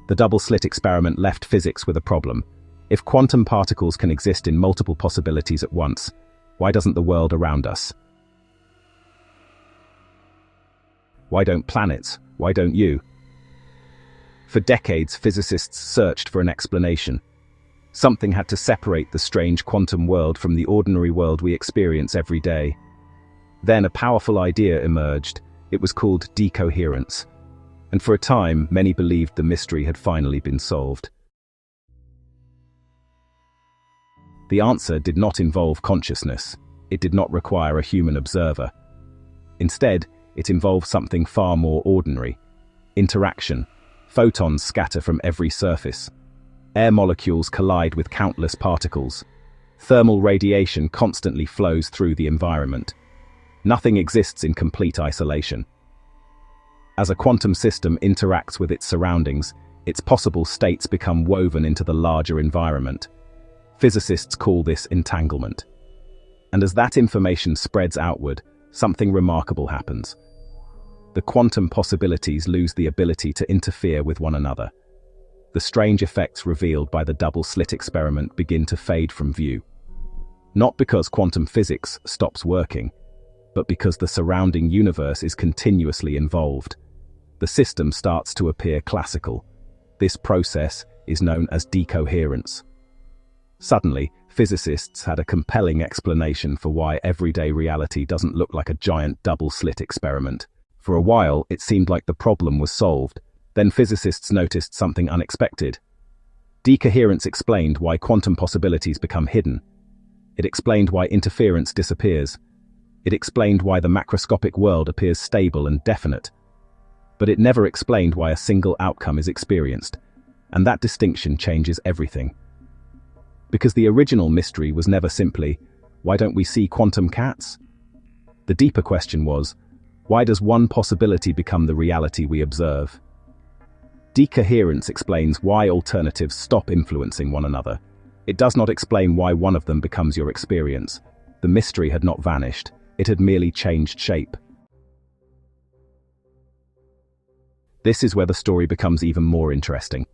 The double-slit experiment left physics with a problem. If quantum particles can exist in multiple possibilities at once, why doesn't the world around us? Why don't planets? Why don't you? For decades, physicists searched for an explanation. Something had to separate the strange quantum world from the ordinary world we experience every day. Then a powerful idea emerged. It was called decoherence. And for a time, many believed the mystery had finally been solved. The answer did not involve consciousness. It did not require a human observer. Instead, it involved something far more ordinary: interaction. Photons scatter from every surface. Air molecules collide with countless particles. Thermal radiation constantly flows through the environment. Nothing exists in complete isolation. As a quantum system interacts with its surroundings, its possible states become woven into the larger environment. Physicists call this entanglement. And as that information spreads outward, something remarkable happens. The quantum possibilities lose the ability to interfere with one another. The strange effects revealed by the double-slit experiment begin to fade from view. Not because quantum physics stops working, but because the surrounding universe is continuously involved. The system starts to appear classical. This process is known as decoherence. Suddenly, physicists had a compelling explanation for why everyday reality doesn't look like a giant double-slit experiment. For a while, it seemed like the problem was solved. Then physicists noticed something unexpected. Decoherence explained why quantum possibilities become hidden. It explained why interference disappears. It explained why the macroscopic world appears stable and definite. But it never explained why a single outcome is experienced. And that distinction changes everything. Because the original mystery was never simply, why don't we see quantum cats? The deeper question was, why does one possibility become the reality we observe? Decoherence explains why alternatives stop influencing one another. It does not explain why one of them becomes your experience. The mystery had not vanished. It had merely changed shape. This is where the story becomes even more interesting.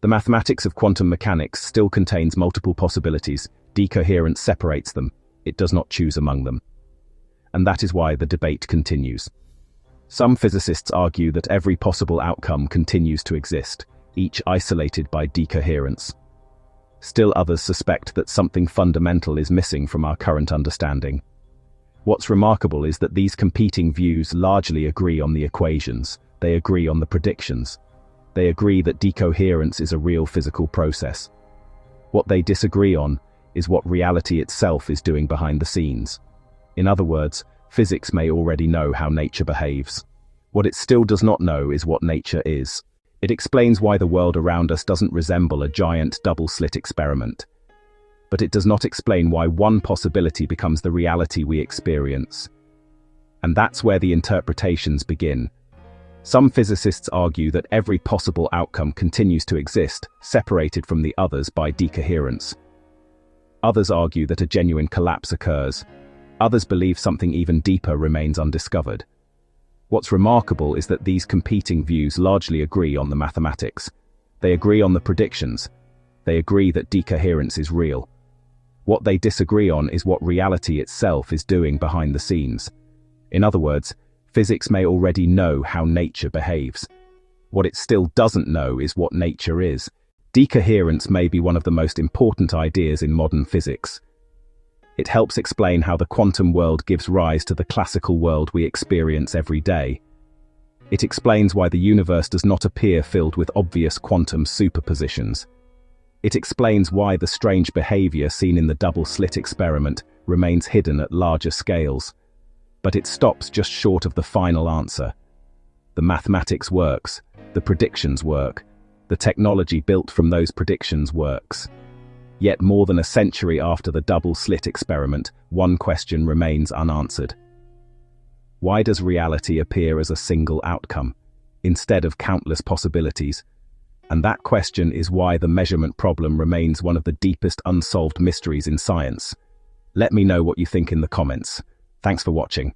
The mathematics of quantum mechanics still contains multiple possibilities. Decoherence separates them. It does not choose among them. And that is why the debate continues. Some physicists argue that every possible outcome continues to exist, each isolated by decoherence. Still others suspect that something fundamental is missing from our current understanding. What's remarkable is that these competing views largely agree on the equations. They agree on the predictions. They agree that decoherence is a real physical process. What they disagree on is what reality itself is doing behind the scenes. In other words, physics may already know how nature behaves. What it still does not know is what nature is. It explains why the world around us doesn't resemble a giant double-slit experiment. But it does not explain why one possibility becomes the reality we experience. And that's where the interpretations begin. Some physicists argue that every possible outcome continues to exist, separated from the others by decoherence. Others argue that a genuine collapse occurs. Others believe something even deeper remains undiscovered. What's remarkable is that these competing views largely agree on the mathematics. They agree on the predictions. They agree that decoherence is real. What they disagree on is what reality itself is doing behind the scenes. In other words, physics may already know how nature behaves. What it still doesn't know is what nature is. Decoherence may be one of the most important ideas in modern physics. It helps explain how the quantum world gives rise to the classical world we experience every day. It explains why the universe does not appear filled with obvious quantum superpositions. It explains why the strange behavior seen in the double-slit experiment remains hidden at larger scales. But it stops just short of the final answer. The mathematics works, the predictions work, the technology built from those predictions works. Yet more than a century after the double-slit experiment, one question remains unanswered. Why does reality appear as a single outcome, instead of countless possibilities? And that question is why the measurement problem remains one of the deepest unsolved mysteries in science. Let me know what you think in the comments. Thanks for watching.